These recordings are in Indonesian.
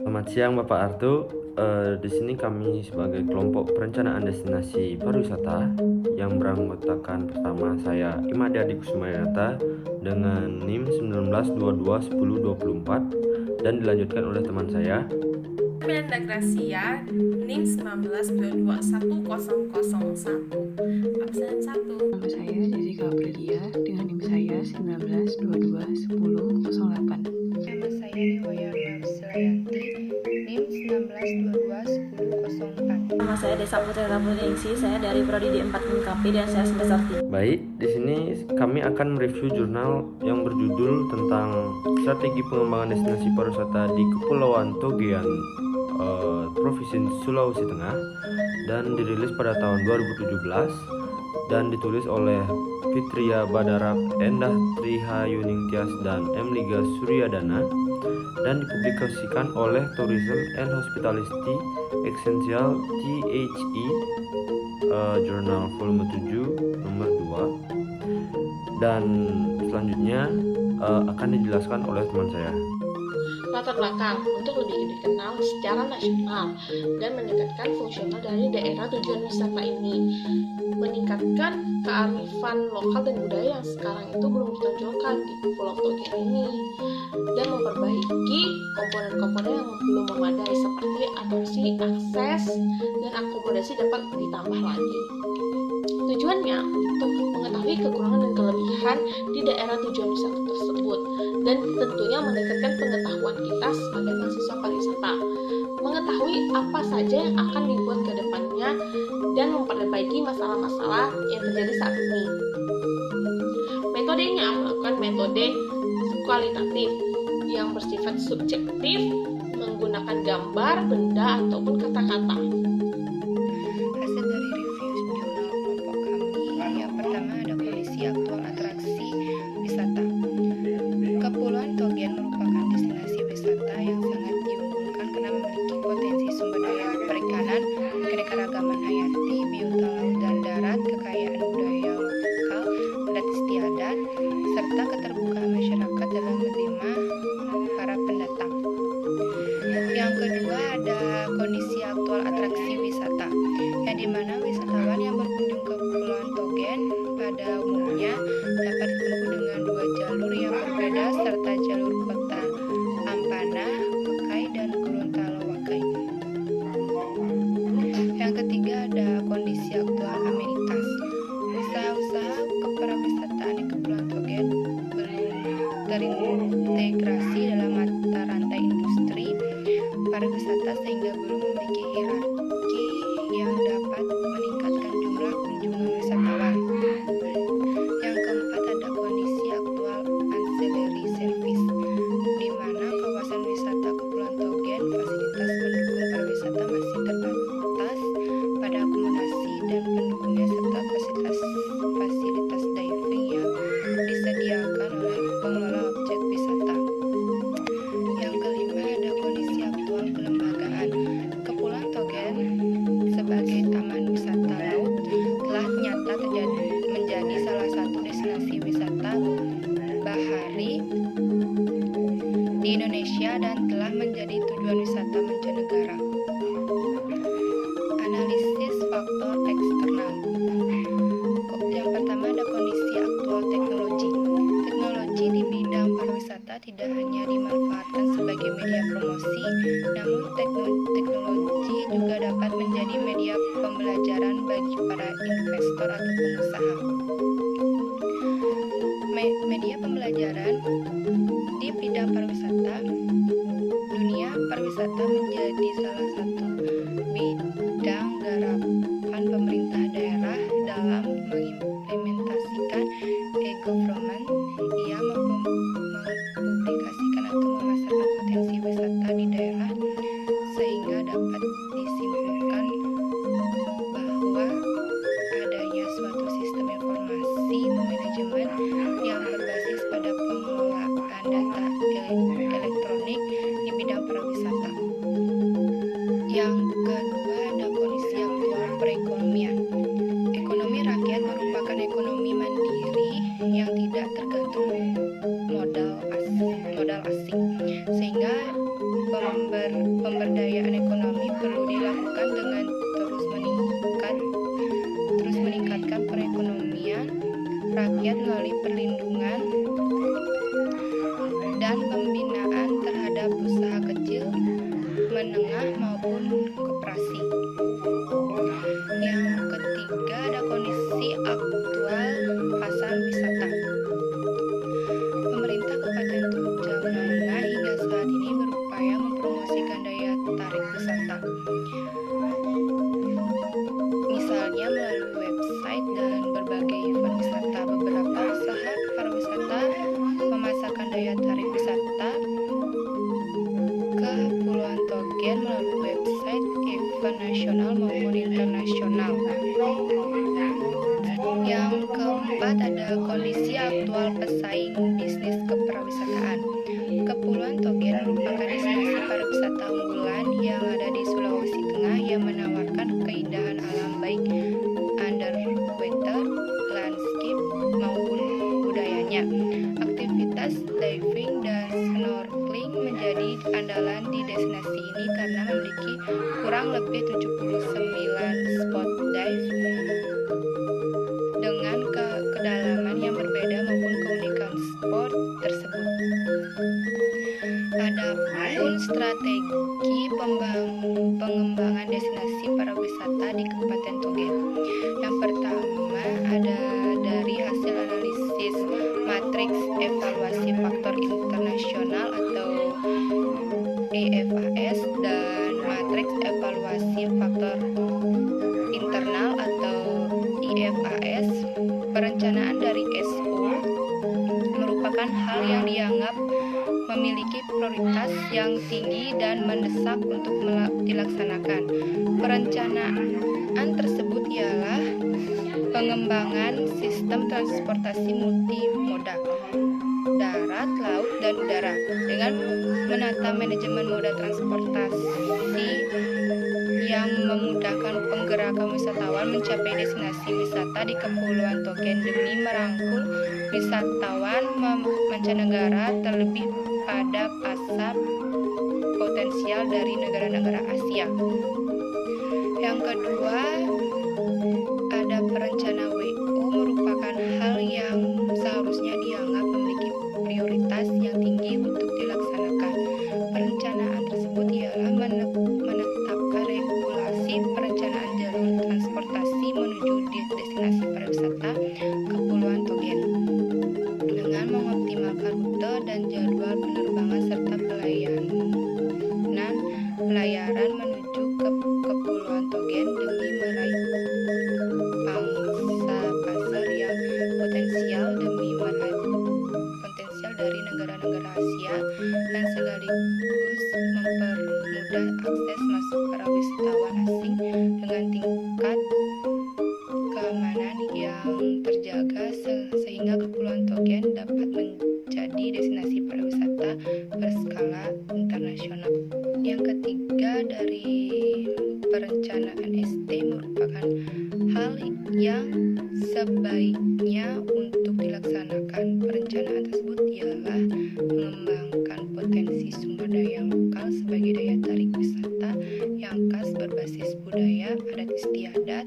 Selamat siang Bapak Artu. Di sini kami sebagai kelompok perencanaan destinasi pariwisata yang beranggotakan pertama saya Imade Adi Kusumayata dengan NIM 19221024 dan dilanjutkan oleh teman saya Miranda Gracia, NIM 19221001, absen 1. Nama saya Jessica Aprilia dengan NIM saya 19221008. Nama saya Nihoya Marcelianti, NIM 19221004. Nama saya Desa Putri Rapuningsi, saya dari Prodi D4 MKP dan saya semester 3. Baik, di sini kami akan mereview jurnal yang berjudul tentang strategi pengembangan destinasi pariwisata di Kepulauan Togean, Provinsi Sulawesi Tengah, dan dirilis pada tahun 2017 dan ditulis oleh Fitria Badarap, Endah Trihayuningtyas dan M. Liga Suryadana dan dipublikasikan oleh Tourism and Hospitality Essential THE Jurnal volume 7 nomor 2, dan selanjutnya akan dijelaskan oleh teman saya. Latar belakang untuk lebih dikenal secara nasional dan meningkatkan fungsional dari daerah tujuan wisata ini, meningkatkan kearifan lokal dan budaya yang sekarang itu belum ditonjolkan di Pulau Togean ini, dan memperbaiki komponen-komponen yang belum memadai seperti atraksi, akses, dan akomodasi dapat ditambah lagi. Tujuannya untuk mengetahui kekurangan dan kelebihan di daerah tujuan wisata tersebut dan tentunya meningkatkan pengetahuan kita sebagai mahasiswa pariwisata, mengetahui apa saja yang akan dibuat ke depannya dan memperbaiki masalah-masalah yang terjadi saat ini. Metodenya melakukan metode kualitatif yang bersifat subjektif, menggunakan gambar, benda, ataupun kata-kata. Hasil dari review jurnal kelompok kami, yang pertama ada kondisi aktual atraksi wisata. Kepulauan Togean merupakan destinasi wisata yang sangat diunggulkan karena memiliki potensi sumber daya perikanan, keanekaragaman hayati, biota laut dan darat, kekayaan budaya lokal, adat istiadat, serta keterbukaan masyarakat dalam menerima para pendatang. Yang kedua ada kondisi aktual atraksi wisata, yang dimana wisatawan yang berkunjung ke Kepulauan Togean pada umumnya dapat ditempuh dengan dua jalur yang berbeda serta jalur kota Ampana, Wakai, dan Gorontalo Wakai. Yang ketiga ada kondisi aktual amenitas. Usaha-usaha kepariwisataan di Kepulauan Togean belum terintegrasi dalam mata rantai industri pariwisata sehingga belum memiliki hierarki yang dapat meningkatkan jumlah kunjungan wisatawan. Yang keempat ada kondisi aktual ancillary service, di mana kawasan wisata Kepulauan Togean fasilitas pendukung pariwisata masih terbatas pada akomodasi dan pendukungnya serta fasilitas diving yang disediakan oleh pengelola objek wisata. Yang kelima ada kondisi aktual kelembagaan. Kepulauan Togean sebagai taman wisata laut telah nyata menjadi salah satu destinasi wisata bahari di Indonesia dan telah menjadi tujuan wisata mancanegara. Analisis faktor eksternal. Yang pertama ada kondisi aktual teknologi. Teknologi di bidang pariwisata tidak hanya dimanfaatkan sebagai media promosi, namun teknologi juga dapat menjadi media pembelajaran bagi para investor atau pengusaha. Media pembelajaran di bidang pariwisata. Dunia pariwisata menjadi salah satu bidang garapan pemerintah daerah dalam mengimplementasikan e-government. Ia mempublikasikan atau memasarkan potensi wisata di daerah sehingga dapat disimpulkan bahwa adanya suatu sistem informasi manajemen yang berbasis pada pengelolaan data elektronik di bidang pariwisata. daya tarik wisata ke Kepulauan Togen melalui website event nasional maupun internasional. Yang keempat ada kondisi aktual pesaing bisnis kepariwisataan. Kepulauan Togen merupakan destinasi pariwisata unggulan yang ada di Sulawesi Tengah yang menawarkan keindahan alam baik underwater, landscape maupun budayanya. Aktivitas diving dan snorkeling menjadi andalan di destinasi ini karena memiliki kurang lebih 79 spot dive dengan kedalaman yang berbeda maupun keunikan sport tersebut. Adapun strategi pengembangan destinasi pariwisata di Kabupaten Togen. Yang pertama ada dari hasil analisis matriks evaluasi faktor internasional atau EFAS dan matriks evaluasi faktor internal atau IFAS. Perencanaan dari SO merupakan hal yang dianggap memiliki prioritas yang tinggi dan mendesak untuk dilaksanakan. Perencanaan tersebut ialah pengembangan sistem transportasi multimoda darat, laut, dan udara dengan menata manajemen moda transportasi yang memudahkan penggerakan wisatawan mencapai destinasi wisata di Kepulauan Togen demi merangkul wisatawan mancanegara terlebih pada pasar potensial dari negara-negara Asia. Yang kedua, ada perencana WO merupakan hal yang seharusnya dianggap memiliki prioritas yang tinggi untuk dilaksanakan. Perencanaan tersebut ialah menetapkan regulasi perencanaan jalur transportasi menuju destinasi pariwisata Kepulauan Togen dengan mengoptimalkan rute dan jadwal penerbangan serta pelayaran menuju ke Kepulauan Togen demi meraih pangsa pasar yang potensial dari negara-negara Asia dan sekaligus mempermudah akses masuk para wisatawan asing dengan tingkat keamanan yang terjaga sehingga Kepulauan Togen dapat menjadi destinasi pariwisata berskala internasional. Yang ketiga, dari perencanaan ST merupakan hal yang sebaiknya untuk dilaksanakan. Perencanaan tersebut ialah mengembangkan potensi sumber daya lokal sebagai daya tarik wisata yang khas berbasis budaya, adat istiadat,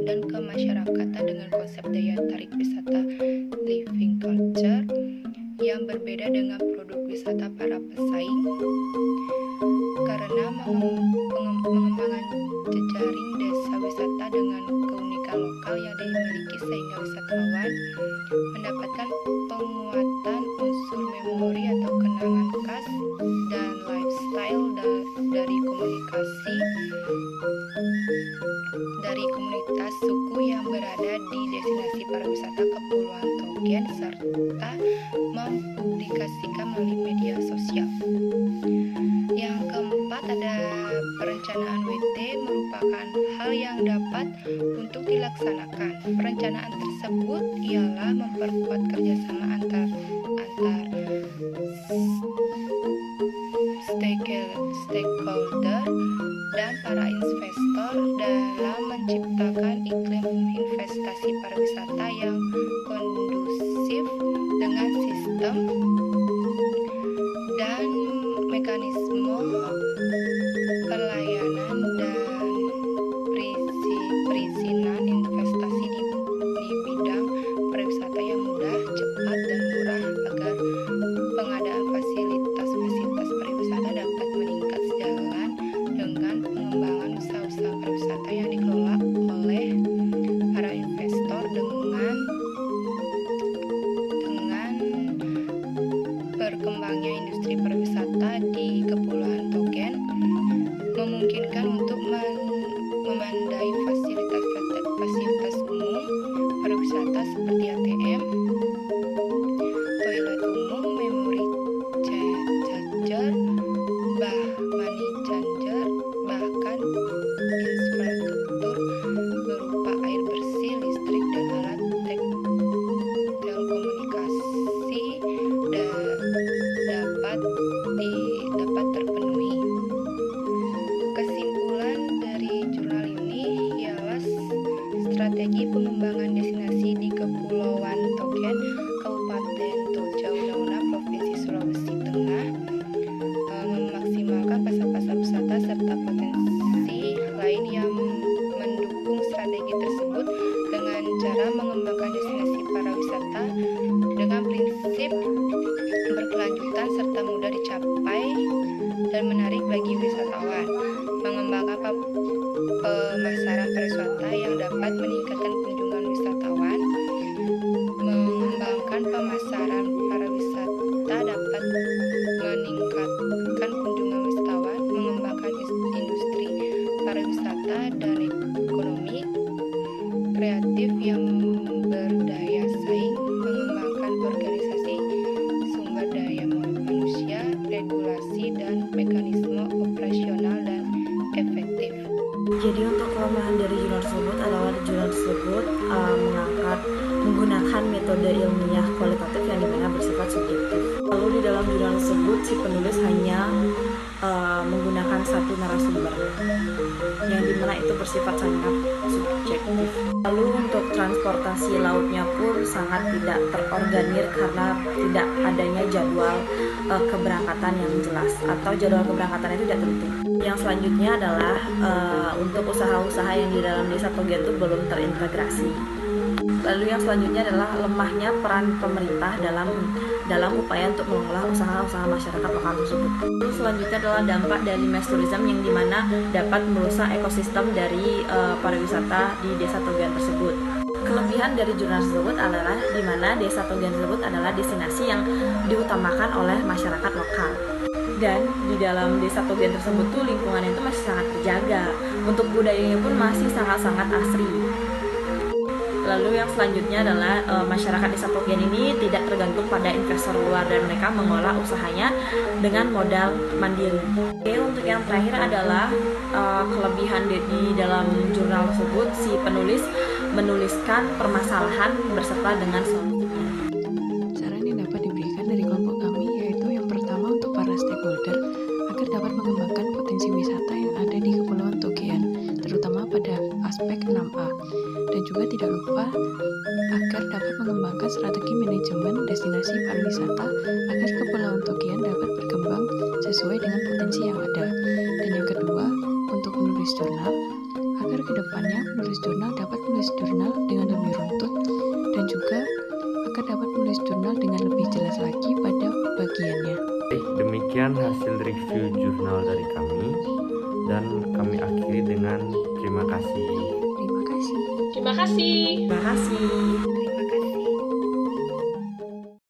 dan kemasyarakatan dengan konsep daya tarik wisata living culture yang berbeda dengan produk wisata para pesaing karena pengembangan jejaring desa wisata dengan keunikan lokal yang dimiliki sehingga wisatawan mendapatkan penguatan unsur memori atau kenangan khas dan lifestyle dari komunitas suku yang berada di destinasi pariwisata Kepulauan Togen serta mempublikasikan melalui media sosial. Yang keempat ada perencanaan WT merupakan hal yang dapat untuk dilaksanakan. Perencanaan tersebut ialah memperkuat kerjasama antar stakeholder dan para investor dalam menciptakan iklim investasi pariwisata yang kondusif dengan sistem dan mekanisme pelayanan dan perizinan investasi di bidang pariwisata yang mudah, cepat, dan murah agar pengadaan fasilitas pariwisata dapat meningkat sejalan dengan pengembangan usaha-usaha pariwisata yang dikelola oleh para investor dengan berkembangnya industri pariwisata di Kepulauan Togen inklusif, berkelanjutan serta mudah dicapai dan menarik bagi wisatawan, mengembangkan pemasaran pariwisata yang dapat meningkatkan kunjungan wisatawan, mengembangkan pemasaran pariwisata dapat meningkatkan kunjungan wisatawan, mengembangkan industri pariwisata dan ekonomi kreatif yang berdaya saing, mengembangkan organisasi sumber daya manusia, regulasi dan mekanisme operasional dan efektif. Jadi untuk kelemahan dari jurnal tersebut adalah jurnal tersebut menggunakan metode ilmiah kualitatif yang dimana bersifat subjektif. Lalu di dalam jurnal tersebut si penulis hanya menggunakan satu narasumber yang dimana itu bersifat sangat subjektif. Lalu untuk transportasi lautnya pun sangat tidak terorganir karena tidak adanya jadwal keberangkatan yang jelas atau jadwal keberangkatan itu tidak tentu. Yang selanjutnya adalah untuk usaha-usaha yang di dalam desa Togian itu belum terintegrasi. Lalu yang selanjutnya adalah lemahnya peran pemerintah dalam upaya untuk mengelola usaha-usaha masyarakat lokal tersebut. Lalu selanjutnya adalah dampak dari mass tourism yang dimana dapat merusak ekosistem dari pariwisata di desa Togian tersebut. Kelebihan dari jurnal tersebut adalah di mana desa Togian tersebut adalah destinasi yang diutamakan oleh masyarakat lokal. Dan di dalam desa Togian tersebut tuh lingkungannya itu masih sangat terjaga. Untuk budayanya pun masih sangat-sangat asri. Lalu yang selanjutnya adalah masyarakat desa Togian ini tidak tergantung pada investor luar dan mereka mengolah usahanya dengan modal mandiri. Oke, untuk yang terakhir adalah kelebihan di dalam jurnal tersebut si penulis menuliskan permasalahan berserta dengan solusinya. Saran yang dapat diberikan dari kelompok kami yaitu yang pertama untuk para stakeholder agar dapat mengembangkan potensi wisata yang ada di Kepulauan Togian, terutama pada aspek 6A. Dan juga tidak lupa agar dapat mengembangkan strategi manajemen destinasi pariwisata agar Kepulauan Togian dapat berkembang sesuai dengan potensi yang ada. Dan yang kedua, untuk menulis jurnal, agar kedepannya menulis jurnal dapat menulis jurnal dengan lebih runtut dan juga agar dapat menulis jurnal dengan lebih jelas lagi pada bagiannya. Demikian hasil review jurnal dari kami dan kami akhiri dengan terima kasih. Terima kasih. Terima kasih. Terima kasih.